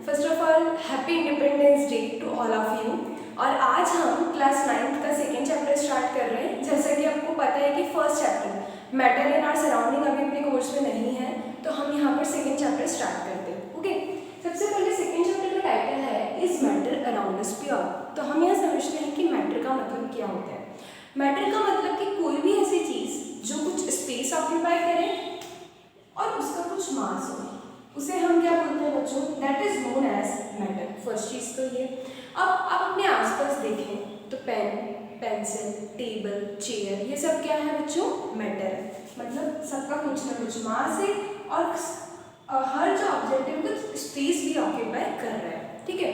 First of all happy independence day to all of you. और आज हम class 9th का सेकेंड चैप्टर स्टार्ट कर रहे हैं। जैसा कि आपको पता है कि first chapter matter in our surrounding अभी अपने कोर्स में नहीं है, तो हम यहाँ पर सेकेंड चैप्टर स्टार्ट करते हैं। ओके, सबसे पहले सेकेंड चैप्टर का टाइटल है is matter around us pure. तो हम यहाँ समझते हैं कि मैटर का मतलब क्या होता है। मैटर का मतलब कि कोई भी ऐसी चीज़ जो कुछ स्पेस ऑक्यूपाई करे और उसका कुछ मास हो, उसे हम क्या बोलते हैं बच्चों? That is known as matter. First चीज़ तो ये। अब आप अपने आसपास देखें तो पेन, पेंसिल, टेबल, चेयर, ये सब क्या है बच्चों? मैटर है। मतलब सबका कुछ ना कुछ मास है और हर जो ऑब्जेक्ट है कुछ स्पेस भी ऑक्यूपाई कर रहा है। ठीक है,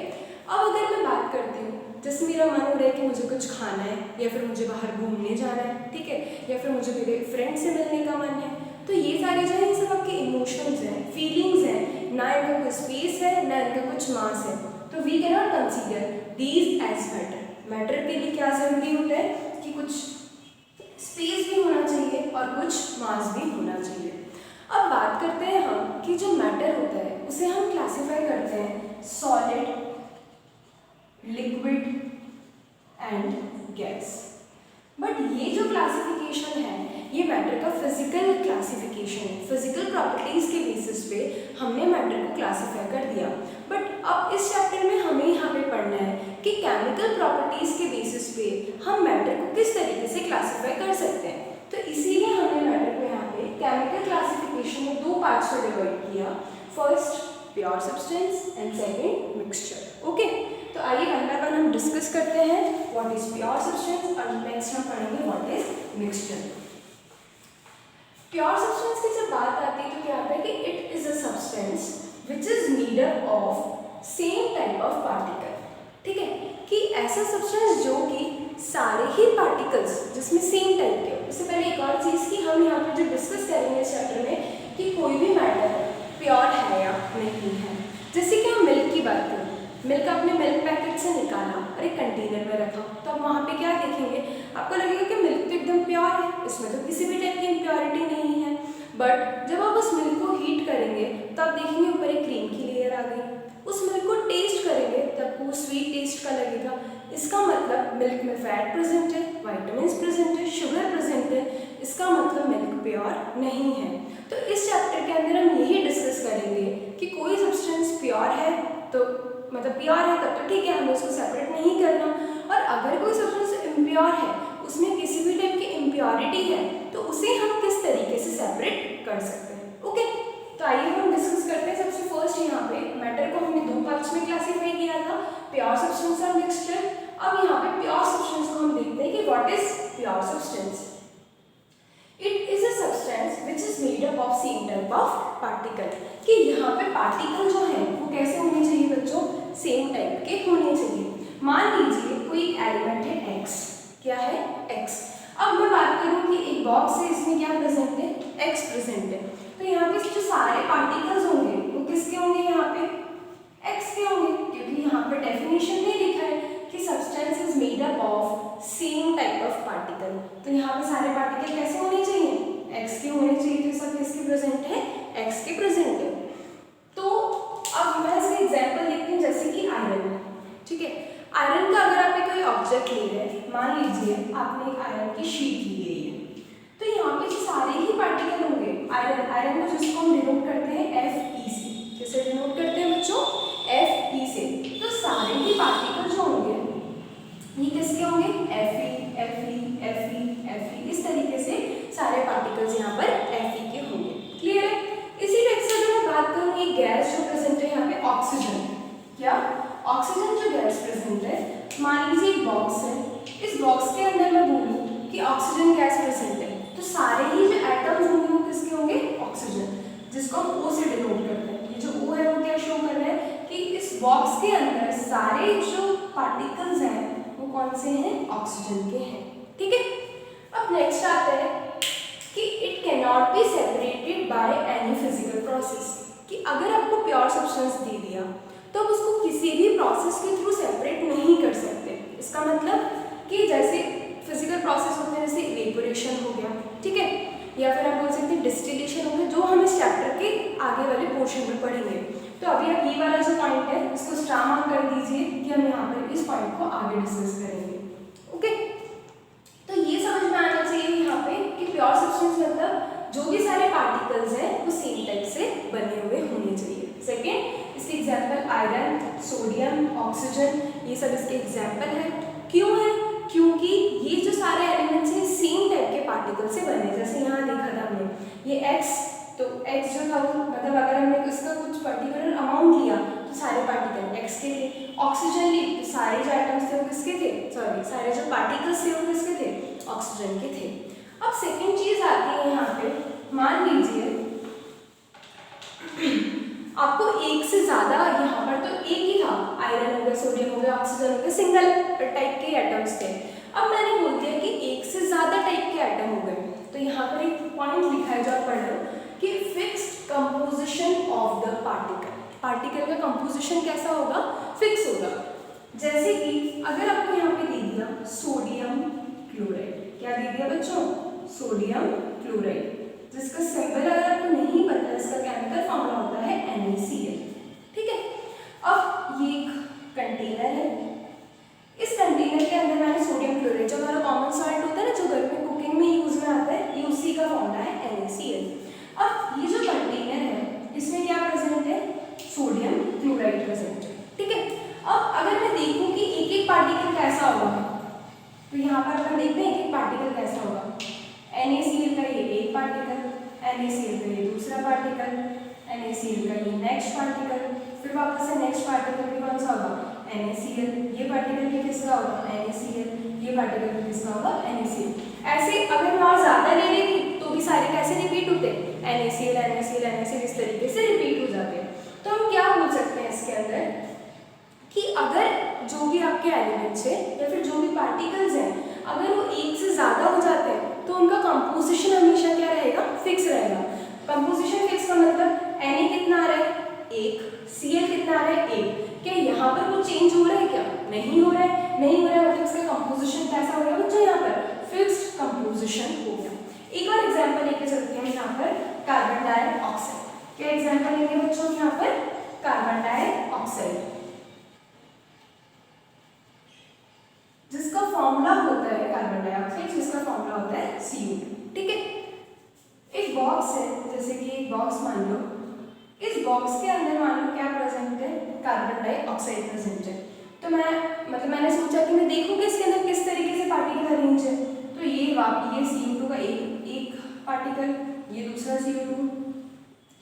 अब अगर मैं बात करती हूँ, जैसे मेरा मन हो रहा है कि मुझे कुछ खाना है या फिर मुझे बाहर घूमने जाना है, ठीक है, या फिर मुझे मेरे फ्रेंड से मिलने का मन है, तो ये सारे जो है ये सब आपके इमोशंस हैं, फीलिंग्स हैं, ना इनका कोई स्पेस है ना इनका कुछ मास है। तो we can not consider these as matter. Matter के लिए क्या जरूरी होता है कि कुछ स्पेस भी होना चाहिए और कुछ मास भी होना चाहिए। अब बात करते हैं हम कि जो मैटर होता है उसे हम क्लासीफाई करते हैं solid, liquid and gas. But ये जो क्लासिफिकेशन है ये मैटर का फिजिकल क्लासिफिकेशन है। फिजिकल प्रॉपर्टीज के बेसिस पे हमने मैटर को क्लासिफाई कर दिया। बट अब इस चैप्टर में हमें यहाँ पे पढ़ना है कि केमिकल प्रॉपर्टीज के बेसिस पे हम मैटर को किस तरीके से क्लासिफाई कर सकते हैं। तो इसीलिए हमने मैटर को यहाँ पे केमिकल क्लासिफिकेशन में दो पार्ट्स में डिवाइड किया। First pure substance and second mixture. Okay, तो आइए वन बाय वन हम डिस्कस करते हैं व्हाट इज प्योर सब्सटेंस और नेक्स्ट हम पढ़ेंगे what is mixture. Pure substance की जब बात आती है तो क्या आता है कि it is a substance which is made up of same type of particle. ठीक है, कि ऐसा सब्सटेंस जो कि सारे ही पार्टिकल्स जिसमें सेम टाइप के। उससे पहले एक और चीज़ की हम यहाँ पर जो डिस्कस करेंगे इस चैप्टर में कि कोई भी मैटर प्योर है या नहीं है। जैसे कि हम मिल्क की बात करें, मिल्क आपने मिल्क पैकेट से निकाला और एक कंटेनर में रखा, तो आप वहाँ पे क्या देखेंगे? आपको लगेगा कि मिल्क तो एकदम प्योर है, इसमें तो किसी भी टाइप की इम्प्योरिटी नहीं है। बट जब आप उस मिल्क को हीट करेंगे तो आप देखेंगे ऊपर एक क्रीम की लेयर आ गई। उस मिल्क को टेस्ट करेंगे तो आपको वो स्वीट टेस्ट का लगेगा। इसका मतलब मिल्क में फैट प्रेजेंट है, वाइटामिन प्रेजेंट है, शुगर प्रेजेंट है। इसका मतलब मिल्क प्योर नहीं है। तो इस चैप्टर के अंदर हम यही डिस्कस करेंगे कि कोई सब्सटेंस प्योर है तो मतलब प्योर है तब तो ठीक है, हमें उसको सेपरेट नहीं करना। और अगर कोई सब्सटेंस इम्प्योर है, उसमें किसी भी टाइप की इम्प्योरिटी है, तो उसे हम किस तरीके से सेपरेट कर सकते हैं। ओके, तो आइए हम डिस्कस करते हैं। सबसे फर्स्ट यहाँ पे मैटर को हमने दो पार्ट्स में क्लासीफाई किया था, प्योर सब्सटेंस और मिक्सचर। अब यहाँ पे प्योर सब्सटेंस को हम देखते हैं कि what is pure substance. It is a substance which is made up of same type of particle. कि यहाँ पे पार्टिकल जो है वो कैसे होने चाहिए बच्चों? सेम टाइप के होने चाहिए। मान लीजिए कोई एलिमेंट है x, क्या है x। अब मैं बात करूँ कि एक बॉक्स है, इसमें क्या प्रेजेंट है? x प्रेजेंट है। तो यहाँ पे जो सारे पार्टिकल्स होंगे वो किसके होंगे? यहाँ पे x के होंगे, क्योंकि यहाँ पे डेफिनेशन में लिखा है कि substance is made up of same type of particle. तो यहाँ पे सारे पार्टिकल कैसे होने चाहिए? x के होने चाहिए। तो सब किसके प्रेजेंट है? x के प्रेजेंट है। तो अब मैं इसका एग्जांपल देखती हूँ, जैसे कि आयरन। ठीक है, आयरन का अगर आप कोई ऑब्जेक्ट ले रहे हैं, मान लीजिए आपने एक आयरन की शीट ली है, तो यहाँ पे जो सारे ही पार्टिकल होंगे आयरन को जिसको हम डिनोट करते हैं Fe से। किससे डिनोट करते हैं बच्चों? Fe से। तो सारे ही पार्टिकल जो होंगे ये किसके होंगे? Fe इस तरीके से सारे पार्टिकल्स यहाँ पर Fe के होंगे। क्लियर है? इसी टाइप से अगर मैं बात करूँ, ये गैस जो प्रेजेंट है यहाँ पे ऑक्सीजन। क्या? ऑक्सीजन जो गैस प्रेजेंट है, मान लीजिए एक बॉक्स है, इस बॉक्स के अंदर मैं बोलूँ कि ऑक्सीजन गैस प्रेजेंट है, तो सारे ही जो एटम्स होंगे वो किसके होंगे? ऑक्सीजन, जिसको हम O से डिनोट करते हैं। ये जो O है वो क्या शो कर रहा है कि इस बॉक्स के अंदर सारे जो पार्टिकल्स हैं वो कौन से हैं? ऑक्सीजन के हैं। ठीक है, अब नेक्स्ट आता है कि it can not be separated by any physical process. कि अगर आपको प्योर सब्सटेंस दे दिया तो आप उसको किसी भी प्रोसेस के थ्रू सेपरेट नहीं कर सकते। इसका मतलब कि जैसे फिजिकल प्रोसेस होते हैं, जैसे इवेपोरेशन हो गया, ठीक है, या फिर आप बोल सकते हैं डिस्टिलेशन हो गया, जो हम इस चैप्टर के आगे वाले पोर्शन में पढ़ेंगे। तो अभी आप ये वाला जो पॉइंट है इसको स्टार मार्क कर दीजिए कि हम यहाँ पर इस पॉइंट को आगे डिस्कस करेंगे। ओके, तो ये समझ में आना चाहिए यहाँ पे कि प्योर सब्सटेंस मतलब जो भी सारे पार्टिकल्स हैं वो सेम टाइप से बने हुए होने चाहिए। सेकेंड, इसके एग्जाम्पल आयरन, सोडियम, ऑक्सीजन, ये सब इसके एग्जाम्पल है। क्यों है? क्योंकि ये जो सारे एलिमेंट्स हैं सेम टाइप के पार्टिकल से बने। जैसे यहाँ देखा था हमने ये X, तो X जो था वो मतलब अगर हमने इसका कुछ पर्टिकुलर अमाउंट लिया तो सारे पार्टिकल X के थे। ऑक्सीजन ली तो सारे जो आइटम्स थे वो किसके थे, सॉरी सारे जो पार्टिकल्स थे वो किसके थे, ऑक्सीजन के थे। अब सेकेंड चीज आती है यहाँ पे, मान लीजिए आपको एक से ज्यादा, यहाँ पर तो एक ही था, आयरन हो गया, सोडियम हो गया, ऑक्सीजन हो गया, सिंगल टाइप के एटम्स थे। अब मैंने बोल दिया कि एक से ज्यादा टाइप के एटम हो गए, तो यहाँ पर एक पॉइंट लिखा है जो आप पढ़ रहे हो कि fixed composition of the particle. Particle का कंपोजिशन कैसा होगा, फिक्स होगा। जैसे कि अगर आपको यहाँ पे दे दिया सोडियम क्लोराइड, क्या दे दिया बच्चों, सोडियम क्लोराइड, जिसका सिंबल अगर आपको नहीं पता है, इसका केमिकल फॉर्मूला होता है NaCl। ठीक है, अब ये एक कंटेनर है, इस कंटेनर के अंदर मैंने सोडियम क्लोराइड, जो हमारा कॉमन सॉल्ट होता है ना, जो घर में कुकिंग में यूज में आता है, ये उसी का फॉर्मूला है NaCl। अब ये जो कंटेनर है इसमें क्या प्रेजेंट है, सोडियम क्लोराइड प्रेजेंट है। ठीक है, अब अगर मैं देखूं कि एक एक पार्टिकल कैसा होगा, तो यहाँ पर अपन देखते हैं एक एक पार्टिकल कैसा होगा। NaCl का ये एक पार्टिकल, NaCl का ये दूसरा पार्टिकल, NaCl का ये नेक्स्ट पार्टिकल, फिर वापस से नेक्स्ट पार्टिकल भी कौन सा होगा, NaCl, ये पार्टिकल भी किसका होगा, NaCl, ये पार्टिकल भी किसका होगा, NaCl। ऐसे अगर मैं और ज्यादा ले लेती तो भी सारे कैसे रिपीट होते, NaCl NaCl NaCl, इस तरीके से रिपीट हो जाते हैं। तो हम क्या बोल सकते हैं इसके अंदर कि अगर जो भी आपके एलिमेंट्स है या फिर जो भी पार्टिकल्स हैं, अगर वो एक से ज्यादा हो जाते हैं तो उनका कंपोजिशन हमेशा क्या रहेगा, फिक्स रहेगा। कंपोजिशन फिक्स का मतलब Na कितना आ रहा है, एक, Cl कितना आ रहा है, एक। क्या यहाँ पर कुछ चेंज हो रहा है, क्या नहीं हो रहा है, नहीं हो रहा है, मतलब इसका कंपोजिशन कैसा हो गया बच्चों, यहाँ पर फिक्स्ड कंपोजिशन हो गया। एक और एग्जांपल लेके चलते हैं यहाँ पर, कार्बन डाइऑक्साइड। क्या एग्जांपल लेंगे बच्चों यहाँ पर, कार्बन डाइऑक्साइड, जिसका फॉर्मूला होता है कार्बन डाइऑक्साइड, जिसका फॉर्मूला होता है Cu2। ठीक है, एक बॉक्स है, जैसे कि एक बॉक्स मान लो, इस बॉक्स के अंदर मान लो क्या प्रेजेंट है, कार्बन डाइऑक्साइड प्रेजेंट है। तो मैंने सोचा कि मैं देखूंगी इसके अंदर किस तरीके से पार्टिकल अरेंज है। तो ये Cu2 का एक पार्टिकल, ये दूसरा Cu2,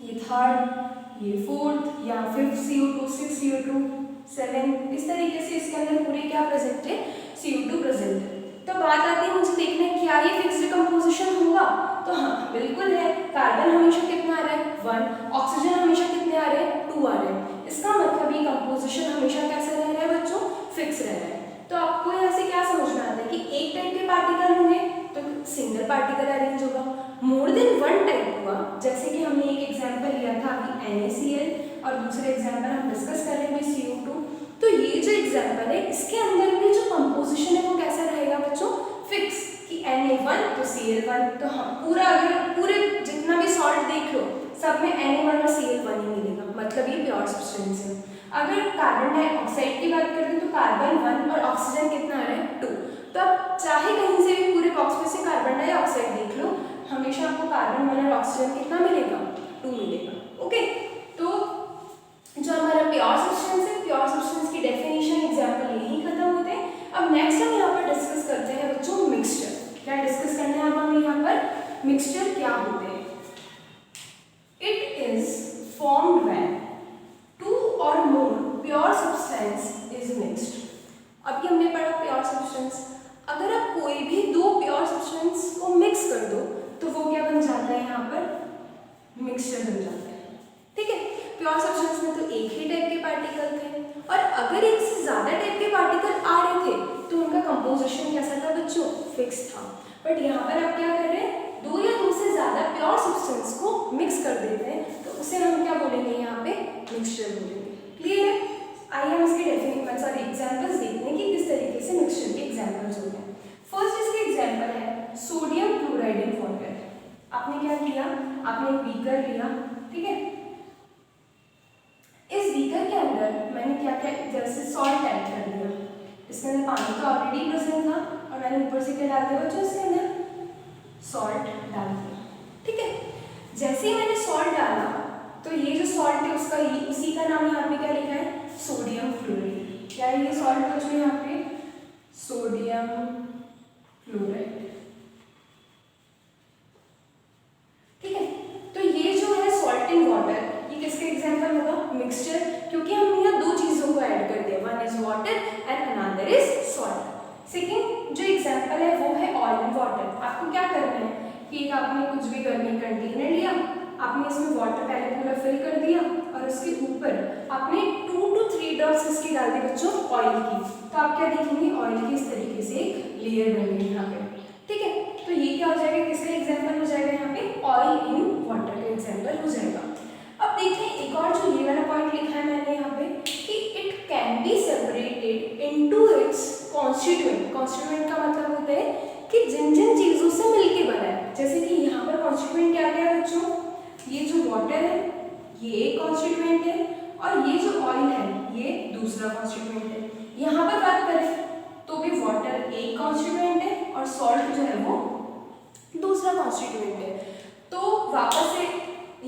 ये थर्ड, ये फोर्थ, या फिफ्थ Cu2, 6 Cu2, 7, इस तरीके से इसके अंदर पूरे क्या प्रेजेंट है, Cu2 प्रेजेंट है। तो बात आती है मुझे देखना है क्या ये फिक्स्ड कंपोजिशन होगा, तो हाँ बिल्कुल है। कार्बन हमेशा कितना आ रहा है, 1, ऑक्सीजन हमेशा कितने आ रहे हैं, 2 आ रहे हैं। इसका मतलब ये कंपोजिशन हमेशा कैसा रह रहा है बच्चों, फिक्स रह रहा है। तो आपको यहाँ से क्या समझ में आता है कि एक टाइप के पार्टिकल होंगे तो सिंगल पार्टिकल अरेंज होगा, मोर देन वन टाइप हुआ, जैसे कि हमने एक एग्जाम्पल लिया था अभी NaCl, और दूसरे एग्जाम्पल हम डिस्कस कर रहे हैं Cu2। तो ये जो एग्जाम्पल है इसके अंदर भी जो कंपोजिशन है वो कैसा रहेगा बच्चों, फिक्स, कि Na1 तो Cl1। तो हाँ पूरा, अगर पूरे जितना भी सॉल्ट देख लो सब में Na1 और Cl1 ही मिलेगा, मतलब ये प्योर सब्सटेंस है। अगर कार्बन डाइऑक्साइड की बात करें तो कार्बन 1 और ऑक्सीजन कितना आ रहा है, 2। तो आप चाहे कहीं से भी पूरे बॉक्स में से कार्बन डाइऑक्साइड देख लो, हमेशा आपको कार्बन 1 और ऑक्सीजन कितना मिलेगा, 2 मिलेगा। ओके, तो जो हमारा प्योर सब्सटेंस है, प्योर सब्सटेंस की डेफिनेशन एग्जाम्पल यही खत्म होते हैं। अब नेक्स्ट हम यहाँ पर डिस्कस करते हैं बच्चों मिक्सचर। क्या डिस्कस करना है अब हम यहाँ पर, मिक्सचर क्या होते हैं। It is formed when 2 or more pure substance is mixed. अभी हमने पढ़ा प्योर सब्सटेंस, अगर आप कोई भी 2 प्योर सब्सटेंस को मिक्स कर दो तो वो क्या बन जाता है, यहाँ पर मिक्सचर बन जाता है। ठीक है, प्योर सब्सटेंस में तो एक ही टाइप के पार्टिकल थे, और अगर एक से ज्यादा टाइप के पार्टिकल आ रहे थे तो उनका कंपोजिशन कैसा था बच्चों, फिक्स था। बट यहाँ पर आप क्या कर रहे हैं, 2 या 2 से ज्यादा प्योर सब्सटेंस को मिक्स कर देते हैं, तो उसे हम क्या बोलेंगे, यहाँ पे मिक्सचर बोलेंगे। क्लियर है? आइए हम इसके एग्जाम्पल्स देखते हैं कि किस तरीके से मिक्सचर के एग्जाम्पल्स होते हैं। फर्स्ट इसके एग्जाम्पल है सोडियम क्लोराइड इन वाटर। आपने क्या किया, आपने एक बीकर लिया, ठीक है, तरह से सॉल्ट ऐड कर दिया, इसके अंदर पानी तो ऑलरेडी प्रेजेंट था और मैंने ऊपर से क्या डाल दिया बच्चों, इसके अंदर सॉल्ट डाल दिया। ठीक है, जैसे ही मैंने सॉल्ट डाला तो ये जो सॉल्ट है उसका उसी का नाम यहाँ पे क्या लिखा है, सोडियम फ्लोराइड। क्या है ये सॉल्ट बच्चों यहाँ पे, सोडियम फ्लोराइड। ठीक है, तो ये जो है सॉल्ट इन वाटर, ये किसका एग्जांपल होगा, मिक्सचर, क्योंकि हमने यहाँ दो चीजों को ऐड कर दिया, one is water and another is salt. Second जो एग्जांपल है वो है ऑयल इन वाटर। आपको क्या करना है कि आपने कुछ भी गर्मी कंटेनर लिया, आपने इसमें वाटर पहले पूरा फिल कर दिया और उसके ऊपर आपने 2 to 3 ड्रॉप्स इसकी डाल दी बच्चों ऑयल की, तो आप क्या देखेंगे, ऑयल की इस तरीके से एक लेयर बन गई यहाँ पे। ठीक है, तो ये क्या हो जाएगा, किसका एग्जांपल हो जाएगा यहाँ पे, ऑयल इन वाटर का एग्जांपल हो जाएगा। अब देखें एक और जो ये वाला पॉइंट लिखा है मैंने यहाँ पे कि it can be separated into its constituent. Constituent का मतलब होता है कि जिन जिन चीजों से मिलके बना है, जैसे कि यहाँ पर कॉन्स्टिट्यूएंट क्या क्या है बच्चों, ये जो वाटर है ये एक कॉन्स्टिट्यूएंट है और ये जो ऑयल है ये दूसरा कॉन्स्टिट्यूएंट है। यहाँ पर बात करें तो भी वाटर एक कॉन्स्टिट्यूएंट है और सॉल्ट जो है वो दूसरा कॉन्स्टिट्यूएंट है। तो वापस से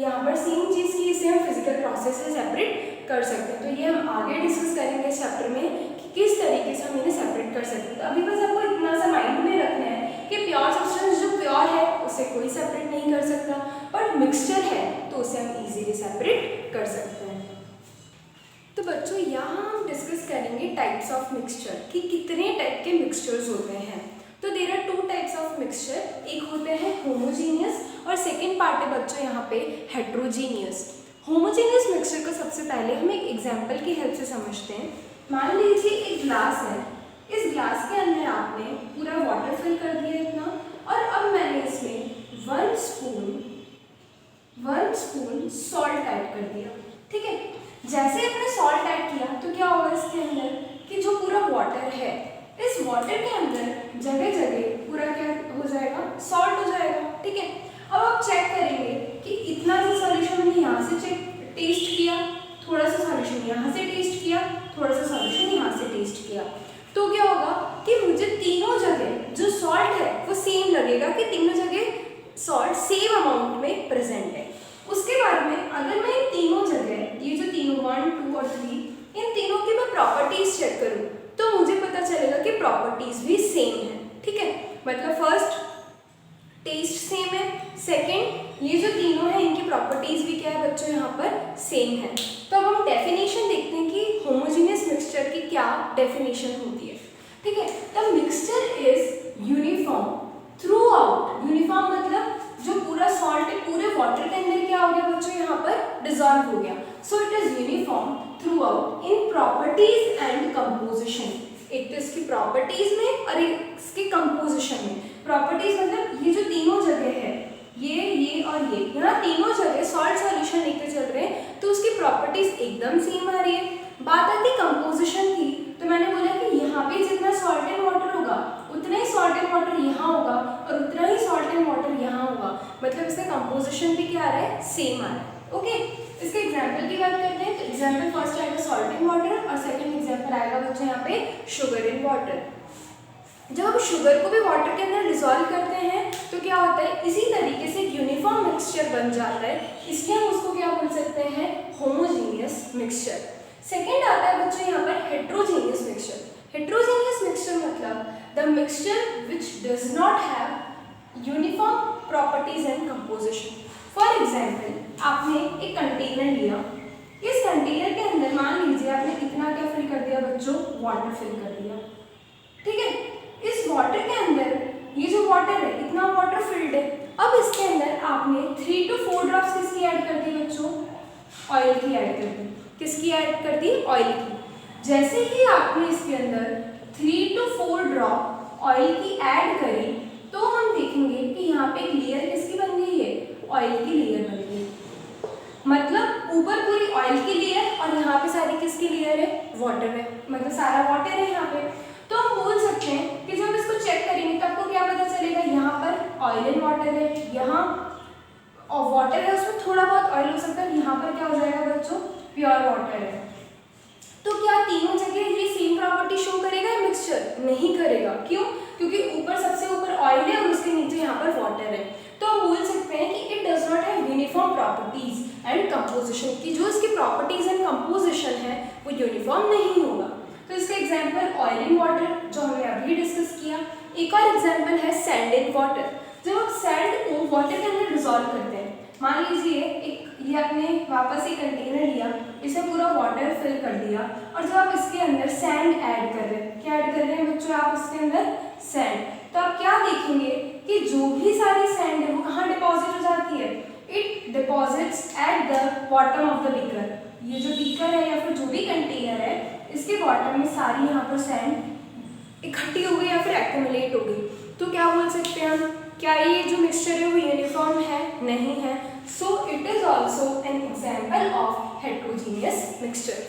यहाँ पर सेम चीज की इसे हम फिजिकल प्रोसेस से सेपरेट कर सकते हैं। तो ये हम आगे डिस्कस करेंगे इस चैप्टर में कि किस तरीके से हम इन्हें सेपरेट कर सकते हैं। तो अभी बस आपको इतना सा माइंड में रखना है कि प्योर सब्सटेंस जो प्योर है उसे कोई सेपरेट नहीं कर सकता, बट मिक्सचर है तो उसे हम इजीली सेपरेट कर सकते हैं। तो बच्चों यहाँ हम डिस्कस करेंगे टाइप्स ऑफ मिक्सचर कि कितने टाइप के मिक्सचर्स होते हैं। तो there are 2 types of mixture, एक होते हैं होमोजीनियस और सेकेंड पार्ट है बच्चों यहाँ पे हेट्रोजीनियस। होमोजीनियस मिक्सचर को सबसे पहले हम एक एग्जाम्पल की हेल्प से समझते हैं। मान लीजिए एक ग्लास है, इस ग्लास के अंदर आपने पूरा वाटर फिल कर दिया इतना, और अब मैंने इसमें 1 स्पून सॉल्ट ऐड कर दिया। ठीक है, जैसे आपने सॉल्ट ऐड किया तो क्या होगा इसके अंदर कि जो पूरा वाटर है, इस वाटर के अंदर जगह जगह पूरा क्या हो जाएगा, सॉल्ट हो जाएगा। ठीक है, अब आप चेक करेंगे कि इतना सा सॉल्यूशन मैंने यहाँ से टेस्ट किया, थोड़ा सा सॉल्यूशन यहाँ से टेस्ट किया, थोड़ा सा सॉल्यूशन यहाँ से टेस्ट किया, तो क्या होगा कि मुझे तीनों जगह जो सॉल्ट है वो सेम लगेगा कि तीनों जगह सॉल्ट सेम अमाउंट में प्रेजेंट है। उसके बाद में अगर मैं इन तीनों जगह, ये जो तीनों 1, 2 और 3, इन तीनों की मैं प्रॉपर्टीज चेक करूँ तो मुझे पता चलेगा कि प्रॉपर्टीज भी सेम है। ठीक है, मतलब फर्स्ट टेस्ट सेम है, सेकंड ये जो तीनों है इनकी प्रॉपर्टीज भी क्या है बच्चों यहाँ पर सेम है। तो अब हम डेफिनेशन देखते हैं कि होमोजेनियस मिक्सचर की क्या डेफिनेशन होती है। ठीक है, the mixture is uniform through out. Uniform मतलब जो पूरा सॉल्ट है पूरे वाटर के अंदर क्या हो गया बच्चों यहाँ पर डिजॉल्व हो गया। So it is uniform through out in properties and composition. एक तो इसकी प्रॉपर्टीज में और एक इसके कंपोजिशन में। प्रॉपर्टीज मतलब ये जो तीनों जगह है, ये और ये, यहाँ तीनों जगह सॉल्ट सॉल्यूशन लेके चल रहे हैं तो उसकी प्रॉपर्टीज एकदम सेम आ रही है। बात आती कंपोजिशन की, तो मैंने बोला कि यहाँ पे जितना सॉल्ट एंड वाटर होगा उतना ही सॉल्ट एंड वाटर यहाँ होगा और उतना ही सॉल्ट एंड वाटर यहाँ होगा, मतलब इसका कंपोजिशन भी क्या आ रहा है, सेम आ रहा है। ओके, इसके एग्जाम्पल की बात करते हैं। तो एग्जाम्पल फर्स्ट आएगा सॉल्ट इन वाटर और सेकंड एग्जाम्पल आएगा बच्चों यहाँ पे शुगर इन वाटर। जब हम शुगर को भी वाटर के अंदर डिसॉल्व करते हैं तो क्या होता है, इसी तरीके से यूनिफॉर्म मिक्सचर बन जाता है, इसलिए हम उसको क्या बोल सकते हैं, होमोजीनियस मिक्सचर। सेकेंड आता है बच्चों यहाँ पर हेट्रोजीनियस मिक्सचर। हेट्रोजीनियस मिक्सचर मतलब the mixture which does not have uniform properties and composition. For example, आपने एक कंटेनर लिया, इस कंटेनर के अंदर मान लीजिए आपने कितना क्या फिल कर दिया बच्चों, वाटर फिल कर दिया। ठीक है, इस वाटर के अंदर ये जो वाटर है इतना वाटर फिल्ड है। अब इसके अंदर आपने 3 to 4 ड्रॉप्स किसकी ऐड कर दी बच्चों, ऑयल की ऐड कर दी। किसकी ऐड कर दी, ऑयल की। जैसे ही आपने इसके अंदर 3 to 4 ड्रॉप ऑयल की ऐड करी तो हम देखेंगे कि यहाँ पे एक लेयर किसकी बन गई है, ऑयल की लेयर बन गई। मतलब ऊपर पूरी ऑयल की लेयर और यहाँ पे सारी किसकी लेयर है, वाटर है, मतलब सारा वाटर है यहाँ पे। तो हम बोल सकते हैं कि जब इसको चेक करेंगे तो आपको क्या पता चलेगा, यहाँ पर ऑयल एंड वाटर है, यहाँ और वाटर है उसमें थोड़ा बहुत ऑयल हो सकता है, यहाँ पर क्या हो जाएगा बच्चों, प्योर वाटर है। तो क्या तीनों जगह ये सेम प्रॉपर्टी शो करेगा या मिक्सचर? नहीं करेगा। क्यों? क्योंकि ऊपर सबसे ऊपर ऑयल है और उसके नीचे यहाँ पर वाटर है। तो हम बोल सकते हैं कि it does not have uniform properties and composition, की जो इसकी प्रॉपर्टीज एंड कंपोजिशन है वो यूनिफॉर्म नहीं होगा। तो इसका एग्जाम्पल ऑयल इन वाटर जो हमने अभी डिस्कस किया। एक और एग्जाम्पल है सैंड इन वाटर। जब आप सैंड को वाटर के अंदर डिजोल्व करते हैं, मान लीजिए ये आपने वापस एक कंटेनर लिया, इसे पूरा वाटर फिल कर दिया और जब आप इसके अंदर सैंड ऐड कर रहे हैं, क्या ऐड कर रहे हैं बच्चों आप इसके अंदर? सैंड। तो आप क्या देखेंगे कि जो भी सारी सैंड है वो कहाँ डिपॉजिट हो जाती है? It deposits at the bottom of the beaker. ये जो बीकर है या फिर जो भी कंटेनर है इसके बॉटम में सारी यहाँ पर सैंड इकट्ठी हो गई या फिर एक्यूमुलेट हो गई। तो क्या बोल सकते हैं हम? क्या ये जो मिक्सचर है वो यूनिफॉर्म है? नहीं है। So it is also an example of heterogeneous mixture.